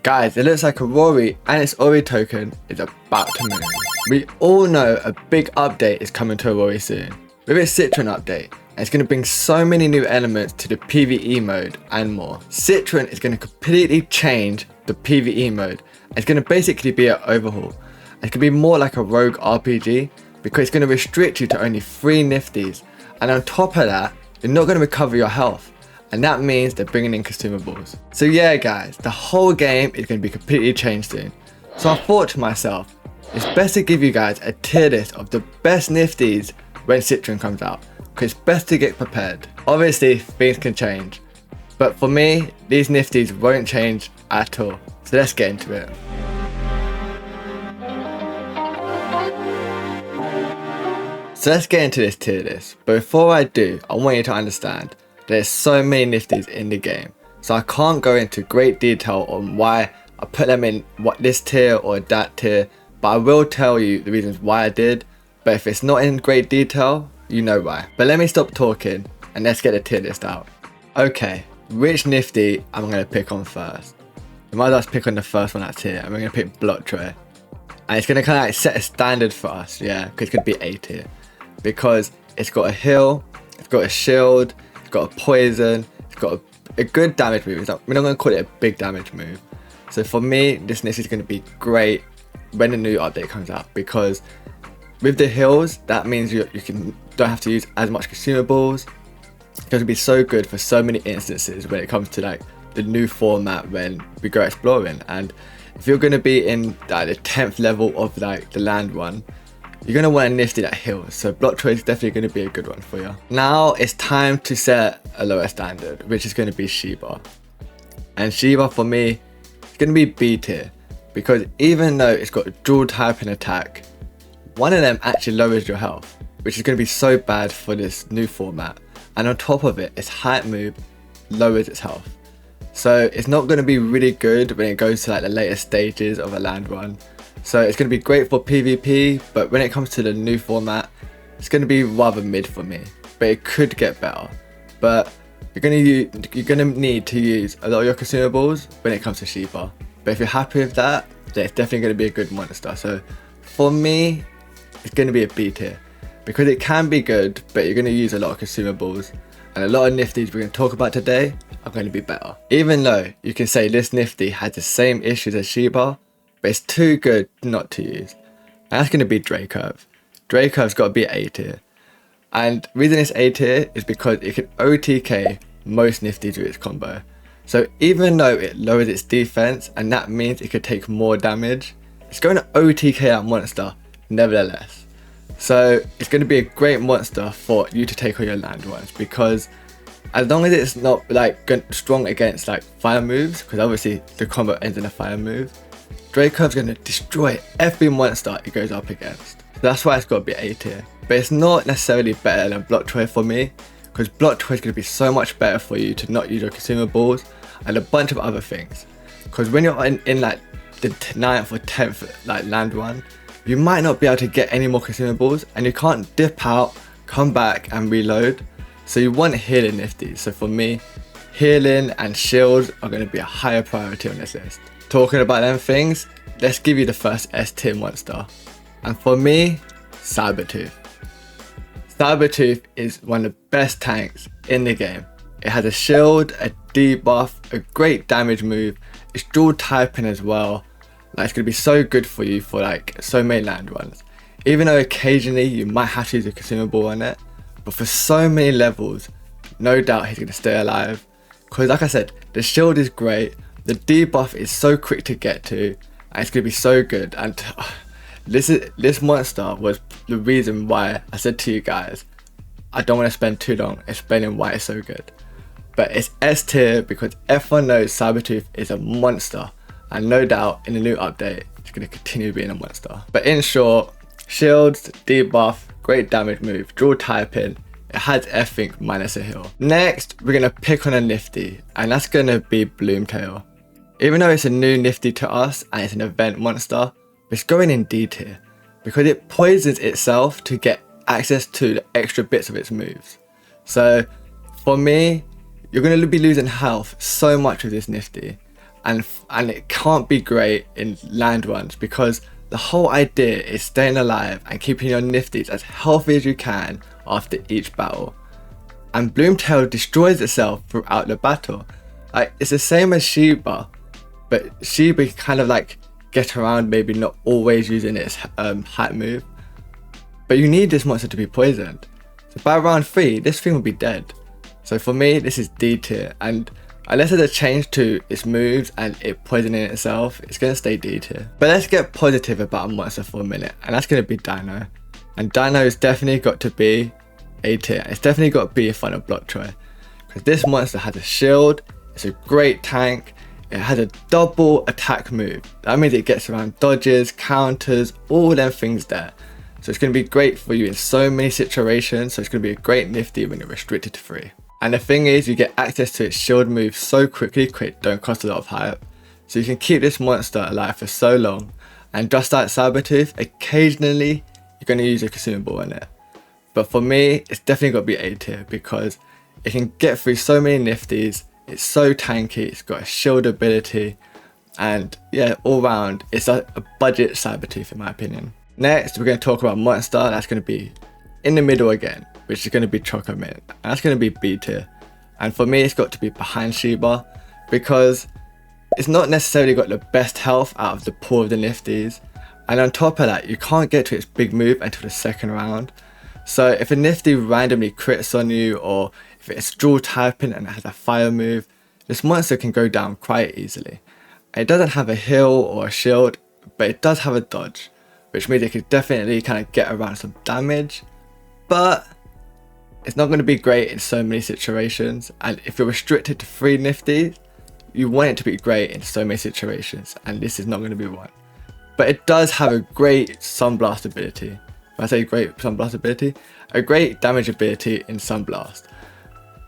Guys, it looks like Aurory and its Aurory token is about to move. We all know a big update is coming to Aurory soon. With its Citrine update, and it's going to bring so many new elements to the PVE mode and more. Citrine is going to completely change the PVE mode. It's going to basically be an overhaul. It's going to be more like a rogue RPG because it's going to restrict you to only 3 nifties. And on top of that, you're not going to recover your health. And that means they're bringing in consumables. So yeah guys, the whole game is going to be completely changed soon. So I thought to myself, it's best to give you guys a tier list of the best nifties when Citrine comes out. Because it's best to get prepared. Obviously things can change. But for me, these nifties won't change at all. So let's get into it. So let's get into this tier list. But before I do, I want you to understand there's so many nifties in the game, so I can't go into great detail on why I put them in this tier or that tier, but I will tell you the reasons why I did. But if it's not in great detail, you know why. But let me stop talking and let's get the tier list out. Okay, which nifty I'm going to pick on first? We might as well pick on the first one that's here, and we're going to pick Bloomtail. And it's going to kind of like set a standard for us, yeah, because it's going to be A tier. Because it's got a heal, it's got a shield, it's got a poison, it's got a good damage move. We're not going to call it a big damage move. So for me, this nifty is going to be great when the new update comes out, because with the heals, that means you don't have to use as much consumables. It's going to be so good for so many instances when it comes to like the new format when we go exploring. And if you're going to be in like the 10th level of like the land one, you're going to want a nifty that heals, so Bloomtail is definitely going to be a good one for you. Now it's time to set a lower standard, which is going to be Shiba. And Shiba for me is going to be B tier, because even though it's got a dual type and attack, one of them actually lowers your health, which is going to be so bad for this new format. And on top of it, its height move lowers its health. So it's not going to be really good when it goes to like the later stages of a land run. So it's going to be great for PvP, but when it comes to the new format, it's going to be rather mid for me. But it could get better. But you're going to need to use a lot of your consumables when it comes to Shiba. But if you're happy with that, then it's definitely going to be a good monster. So for me, it's going to be a B tier. Because it can be good, but you're going to use a lot of consumables. And a lot of nifties we're going to talk about today are going to be better. Even though you can say this nifty has the same issues as Shiba, but it's too good not to use. And that's going to be Dracurve. Dracurve's got to be A tier. And the reason it's A tier is because it can OTK most nifties with its combo. So even though it lowers its defense, and that means it could take more damage, it's going to OTK that monster nevertheless. So it's going to be a great monster for you to take on your land ones, because as long as it's not like strong against like fire moves, because obviously the combo ends in a fire move, Dracurve's going to destroy every monster it goes up against. So that's why it's got to be A tier. But it's not necessarily better than Bloomtail for me, because Bloomtail is going to be so much better for you to not use your consumables and a bunch of other things. Because when you're in like the 9th or 10th like land run, you might not be able to get any more consumables, and you can't dip out, come back and reload. So you want healing nifties. So for me, healing and shields are going to be a higher priority on this list. Talking about them things, let's give you the first S tier monster. And for me, Cybertooth. Cybertooth is one of the best tanks in the game. It has a shield, a debuff, a great damage move. It's dual typing as well. Like, it's going to be so good for you for like so many land runs. Even though occasionally you might have to use a consumable on it, but for so many levels, no doubt he's going to stay alive. Because like I said, the shield is great. The debuff is so quick to get to, and it's going to be so good. And this monster was the reason why I said to you guys, I don't want to spend too long explaining why it's so good. But it's S tier because everyone knows Cybertooth is a monster, and no doubt in the new update, it's going to continue being a monster. But in short, shields, debuff, great damage move, dual typing, it has everything minus a heal. Next, we're going to pick on a nifty, and that's going to be Bloomtail. Even though it's a new nifty to us and it's an event monster, it's going in D tier because it poisons itself to get access to the extra bits of its moves. So for me, you're going to be losing health so much with this nifty, and it can't be great in land runs because the whole idea is staying alive and keeping your nifties as healthy as you can after each battle. And Bloomtail destroys itself throughout the battle. Like, it's the same as Shiba, but Shiba kind of like get around, maybe not always using its hat move. But you need this monster to be poisoned. So by round 3, this thing will be dead. So for me, this is D tier, and unless there's a change to its moves and it poisoning itself, it's going to stay D tier. But let's get positive about a monster for a minute, and that's going to be Dino. And Dino has definitely got to be A tier. It's definitely got to be in front of Block Choy, because this monster has a shield, it's a great tank, it has a double attack move. That means it gets around dodges, counters, all them things there. So it's going to be great for you in so many situations, so it's going to be a great nifty when you're restricted to 3. And the thing is, you get access to its shield move so quickly, don't cost a lot of hype. So you can keep this monster alive for so long. And just like Cybertooth, occasionally you're going to use a consumable on it. But for me, it's definitely got to be A tier because it can get through so many nifties, it's so tanky, it's got a shield ability, and yeah, all round, it's a budget Cybertooth in my opinion. Next, we're going to talk about a monster that's going to be in the middle again, which is going to be Chocomint, and that's going to be B tier. And for me, it's got to be behind Shiba because it's not necessarily got the best health out of the pool of the nifties, and on top of that, you can't get to its big move until the second round. So if a nifty randomly crits on you, or if it's dual typing and it has a fire move, this monster can go down quite easily. It doesn't have a heal or a shield, but it does have a dodge, which means it could definitely kind of get around some damage, but it's not going to be great in so many situations. And if you're restricted to 3 nifties, you want it to be great in so many situations, and this is not going to be one. But it does have a great Sunblast ability. When I say great Sunblast ability, a great damage ability in Sunblast.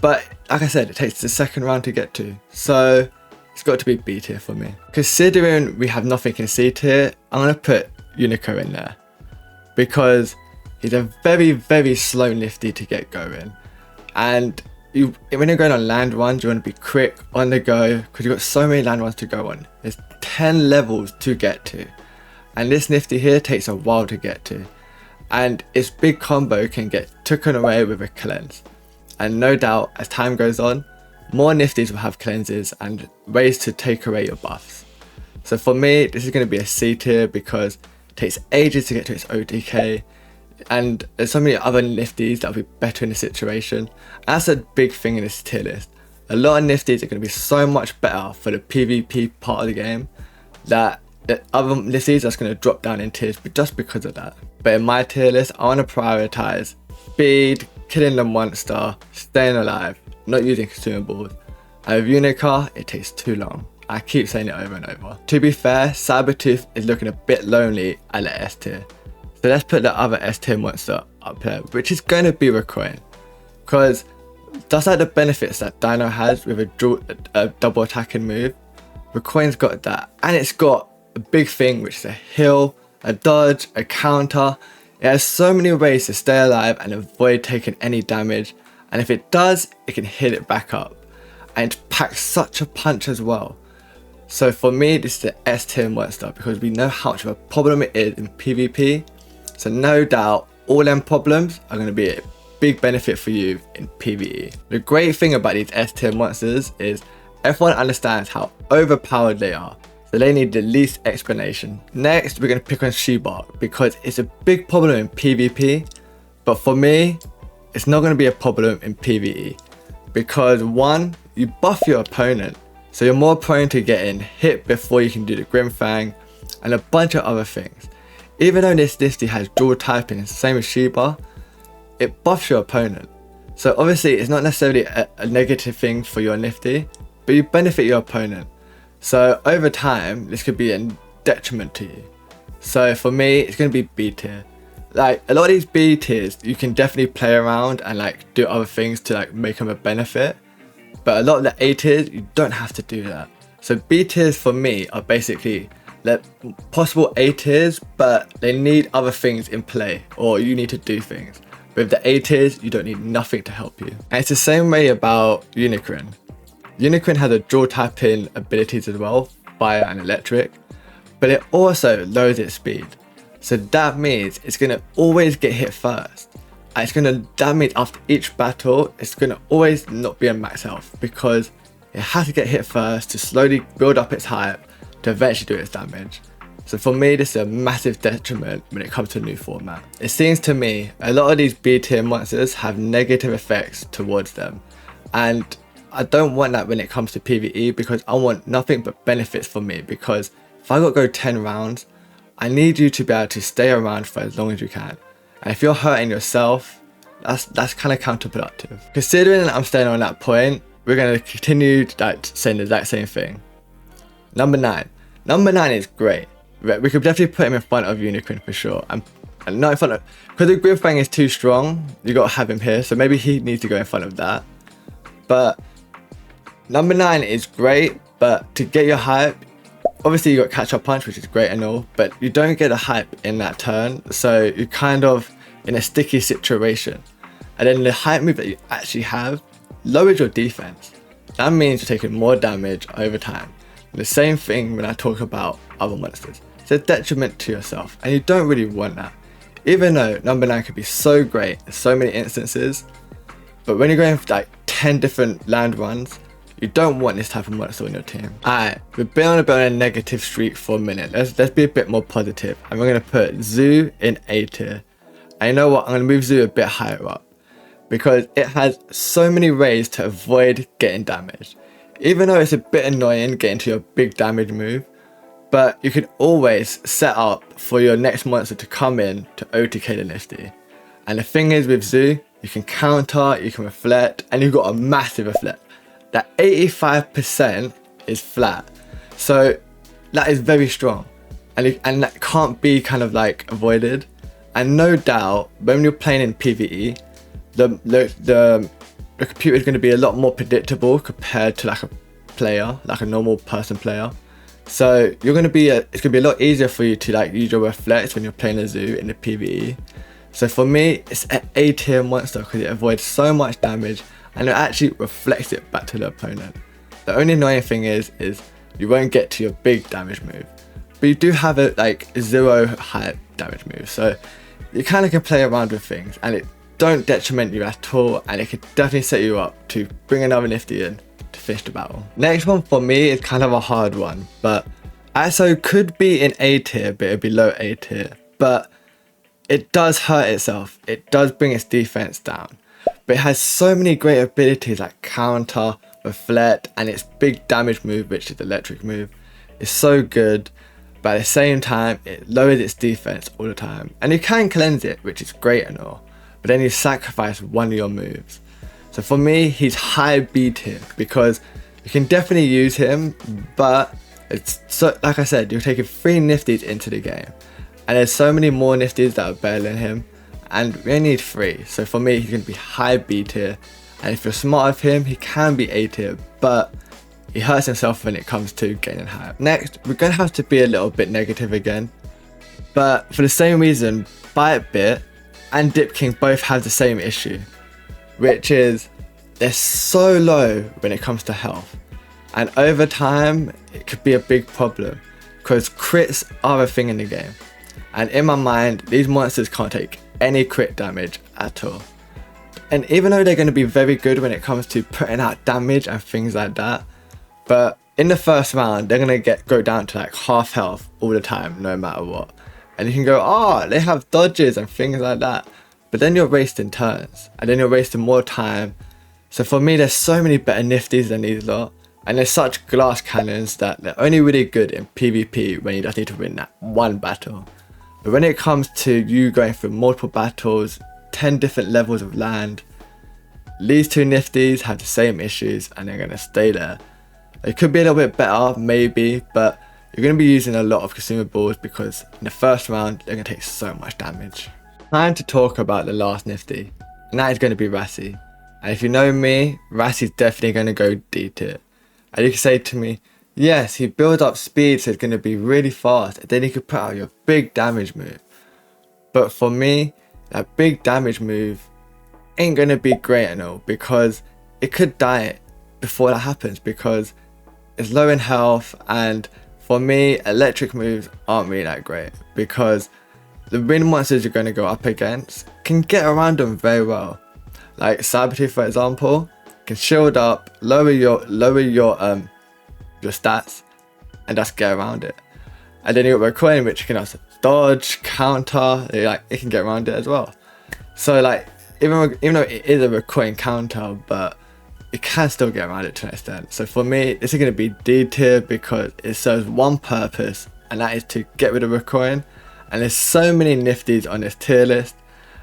But like I said, it takes the second round to get to, so it's got to be B tier for me. Considering we have nothing in C tier, I'm going to put Unika in there because he's a very, very slow nifty to get going. And when you're going on land runs, you want to be quick, on the go, because you've got so many land runs to go on. There's 10 levels to get to. And this nifty here takes a while to get to. And its big combo can get taken away with a cleanse. And no doubt, as time goes on, more nifties will have cleanses and ways to take away your buffs. So for me, this is going to be a C tier because it takes ages to get to its OTK. And there's so many other nifties that will be better in the situation. And that's a big thing in this tier list. A lot of nifties are going to be so much better for the PvP part of the game that the other nifties are going to drop down in tiers just because of that. But in my tier list, I want to prioritize speed, killing the monster, staying alive, not using consumables. And with Unika, it takes too long. I keep saying it over and over. To be fair, Cybertooth is looking a bit lonely at the S tier. So let's put the other S tier monster up here, which is going to be Raccoin. Because just like the benefits that Dino has with a double attacking move, Raccoin's got that. And it's got a big thing, which is a heal, a dodge, a counter. It has so many ways to stay alive and avoid taking any damage. And if it does, it can hit it back up. And it packs such a punch as well. So for me, this is the S tier monster because we know how much of a problem it is in PvP. So no doubt, all them problems are going to be a big benefit for you in PvE. The great thing about these S tier monsters is everyone understands how overpowered they are. So they need the least explanation. Next, we're going to pick on Shibark because it's a big problem in PvP. But for me, it's not going to be a problem in PvE. Because 1, you buff your opponent. So you're more prone to getting hit before you can do the Grimfang and a bunch of other things. Even though this nifty has dual typing, same as Shiba, it buffs your opponent. So obviously it's not necessarily a negative thing for your nifty, but you benefit your opponent. So over time, this could be a detriment to you. So for me, it's going to be B tier. Like a lot of these B tiers, you can definitely play around and like do other things to like make them a benefit. But a lot of the A tiers, you don't have to do that. So B tiers for me are basically the possible A tiers, but they need other things in play, or you need to do things. With the A tiers, you don't need nothing to help you. And it's the same way about Unikirin. Unikirin has a dual tapping abilities as well, fire and electric, but it also lowers its speed. So that means it's going to always get hit first. And it's going to damage after each battle. It's going to always not be on max health because it has to get hit first to slowly build up its hype to eventually do its damage. So for me, this is a massive detriment when it comes to a new format. It seems to me a lot of these B tier monsters have negative effects towards them, and I don't want that when it comes to PVE because I want nothing but benefits for me, because if I got to go 10 rounds, I need you to be able to stay around for as long as you can. And if you're hurting yourself, that's kind of counterproductive. Considering I'm staying on that point, we're going to continue saying the exact same thing. Number 9. Number 9 is great. We could definitely put him in front of Unikirin for sure. And not in front of, because the Grip Fang is too strong, you got to have him here. So maybe he needs to go in front of that. But number 9 is great, but to get your hype, obviously you got catch up punch, which is great and all, but you don't get the hype in that turn. So you're kind of in a sticky situation. And then the hype move that you actually have lowers your defense. That means you're taking more damage over time. And the same thing when I talk about other monsters. It's a detriment to yourself, and you don't really want that. Even though number 9 could be so great in so many instances, but when you're going for like 10 different land runs, you don't want this type of monster on your team. Alright, we've been on a bit of a negative streak for a minute. Let's be a bit more positive. And we're going to put Zzoo in A tier. And you know what? I'm going to move Zzoo a bit higher up, because it has so many ways to avoid getting damaged. Even though it's a bit annoying getting to your big damage move, but you can always set up for your next monster to come in to OTK the nifty. And the thing is with Zzoo, you can counter, you can reflect, and you've got a massive reflect. That 85% is flat. So that is very strong. And that can't be kind of like avoided. And no doubt, when you're playing in PVE, the computer is going to be a lot more predictable compared to like a player, like a normal person player. So you're going to be it's going to be a lot easier for you to like use your reflex when you're playing a Zzoo in the PVE. So for me, it's an A tier monster because it avoids so much damage and it actually reflects it back to the opponent. The only annoying thing is you won't get to your big damage move, but you do have a like 0 hype damage move. So you kind of can play around with things and it don't detriment you at all, and it could definitely set you up to bring another nifty in to finish the battle. Next one for me is kind of a hard one, but ISO could be in A tier, but it'd be low A tier. But it does hurt itself. It does bring its defense down. But it has so many great abilities like counter, reflect, and its big damage move, which is the electric move, is so good. But at the same time, it lowers its defense all the time. And you can cleanse it, which is great and all. But then you sacrifice one of your moves. So for me, he's high B tier because you can definitely use him, but it's so, like I said, you're taking 3 nifties into the game, and there's so many more nifties that are better than him, and we only need 3. So for me, he's going to be high B tier, and if you're smart with him, he can be A tier, but he hurts himself when it comes to gaining hype. Next, we're going to have to be a little bit negative again, but for the same reason, bitebit and Dipking both have the same issue, which is they're so low when it comes to health, and over time it could be a big problem because crits are a thing in the game, and in my mind these monsters can't take any crit damage at all. And even though they're going to be very good when it comes to putting out damage and things like that, but in the first round they're going to go down to like half health all the time no matter what. And you can go, oh, they have dodges and things like that. But then you're wasting turns. And then you're wasting more time. So for me, there's so many better nifties than these lot. And there's such glass cannons that they're only really good in PvP when you just need to win that one battle. But when it comes to you going through multiple battles, 10 different levels of land, these 2 nifties have the same issues and they're going to stay there. They could be a little bit better, maybe, but you're going to be using a lot of consumables because in the first round, they're going to take so much damage. Time to talk about the last nifty, and that is going to be Wassie. And if you know me, Wassie's definitely going to go D tier. And you can say to me, yes, he builds up speed, so it's going to be really fast, and then he could put out your big damage move. But for me, that big damage move ain't going to be great and all, because it could die before that happens, because it's low in health, and for me electric moves aren't really that great because the wind monsters you're going to go up against can get around them very well. Like Cybertooth, for example, can shield up, lower your stats, and just get around it. And then you got Raccoin, which can also dodge, counter, like it can get around it as well. So like even though it is a Raccoin counter, but it can still get around it to an extent. So for me, this is going to be D tier because it serves one purpose, and that is to get rid of Raccoin. And there's so many nifties on this tier list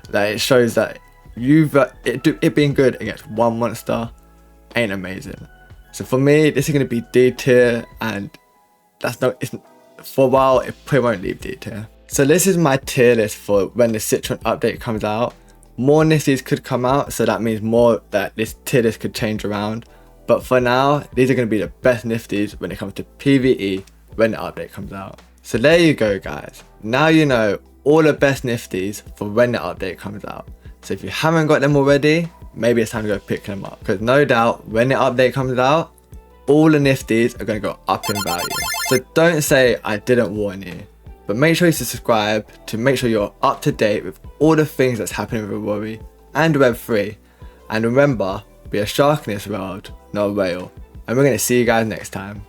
that it shows that it being good against one monster ain't amazing. So for me, this is going to be D tier, and for a while it probably won't leave D tier. So this is my tier list for when the Citrine update comes out. More nifties could come out, so that means more that this tier list could change around. But for now, these are going to be the best nifties when it comes to PVE when the update comes out. So there you go guys, now you know all the best nifties for when the update comes out. So if you haven't got them already, maybe it's time to go pick them up, because no doubt when the update comes out, all the nifties are going to go up in value. So don't say I didn't warn you, but make sure you subscribe to make sure you're up to date with all the things that's happening with Aurory and Web3. And remember, be a shark in this world, not a whale. And we're going to see you guys next time.